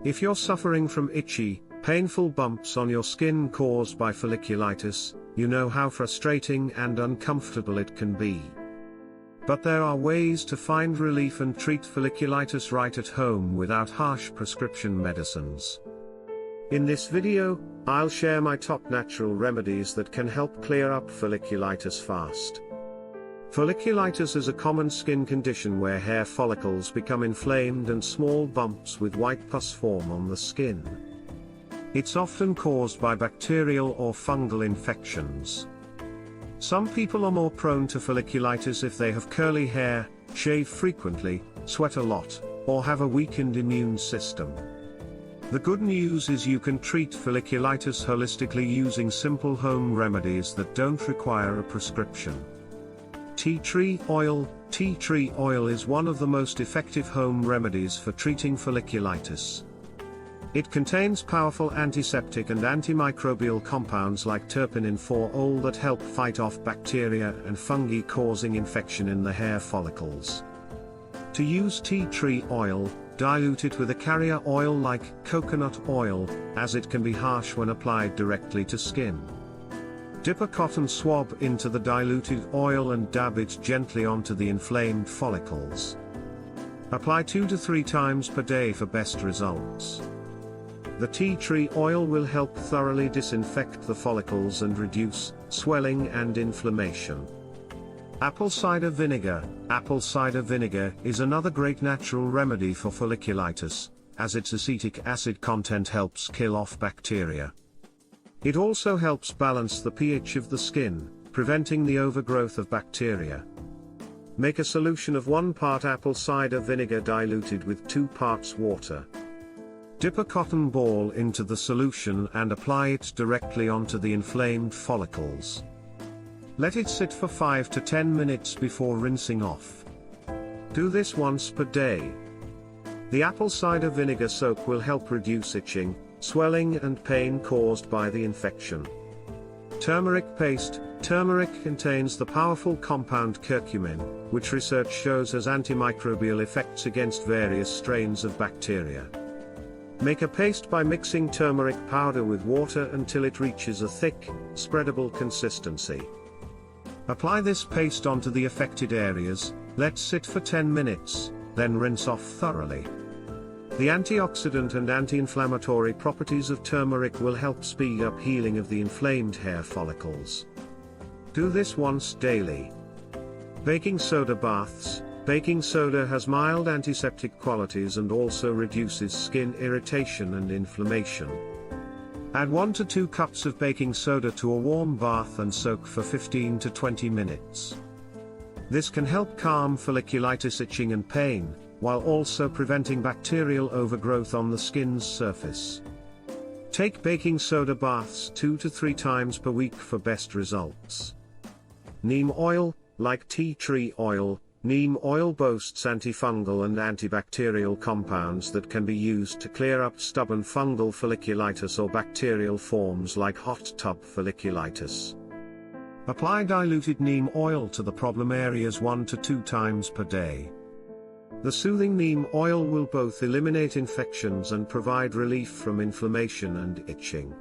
If you're suffering from itchy, painful bumps on your skin caused by folliculitis, you know how frustrating and uncomfortable it can be. But there are ways to find relief and treat folliculitis right at home without harsh prescription medicines. In this video, I'll share my top natural remedies that can help clear up folliculitis fast. Folliculitis is a common skin condition where hair follicles become inflamed and small bumps with white pus form on the skin. It's often caused by bacterial or fungal infections. Some people are more prone to folliculitis if they have curly hair, shave frequently, sweat a lot, or have a weakened immune system. The good news is you can treat folliculitis holistically using simple home remedies that don't require a prescription. Tea tree oil. Tea tree oil is one of the most effective home remedies for treating folliculitis. It contains powerful antiseptic and antimicrobial compounds like terpene-4-ol that help fight off bacteria and fungi causing infection in the hair follicles. To use tea tree oil, dilute it with a carrier oil like coconut oil, as it can be harsh when applied directly to skin. Dip a cotton swab into the diluted oil and dab it gently onto the inflamed follicles. Apply 2 to 3 times per day for best results. The tea tree oil will help thoroughly disinfect the follicles and reduce swelling and inflammation. Apple cider vinegar. Apple cider vinegar is another great natural remedy for folliculitis, as its acetic acid content helps kill off bacteria. It also helps balance the pH of the skin, preventing the overgrowth of bacteria. Make a solution of 1 part apple cider vinegar diluted with 2 parts water. Dip a cotton ball into the solution and apply it directly onto the inflamed follicles. Let it sit for 5 to 10 minutes before rinsing off. Do this once per day. The apple cider vinegar soak will help reduce itching, swelling and pain caused by the infection. Turmeric paste. Turmeric contains the powerful compound curcumin, which research shows has antimicrobial effects against various strains of bacteria. Make a paste by mixing turmeric powder with water until it reaches a thick, spreadable consistency. Apply this paste onto the affected areas, let sit for 10 minutes, then rinse off thoroughly. The antioxidant and anti-inflammatory properties of turmeric will help speed up healing of the inflamed hair follicles. Do this once daily. Baking soda baths. Baking soda has mild antiseptic qualities and also reduces skin irritation and inflammation. Add 1 to 2 cups of baking soda to a warm bath and soak for 15 to 20 minutes. This can help calm folliculitis itching and pain, while also preventing bacterial overgrowth on the skin's surface. Take baking soda baths 2 to 3 times per week for best results. Neem oil. Like tea tree oil, neem oil boasts antifungal and antibacterial compounds that can be used to clear up stubborn fungal folliculitis or bacterial forms like hot tub folliculitis. Apply diluted neem oil to the problem areas 1 to 2 times per day. The soothing neem oil will both eliminate infections and provide relief from inflammation and itching.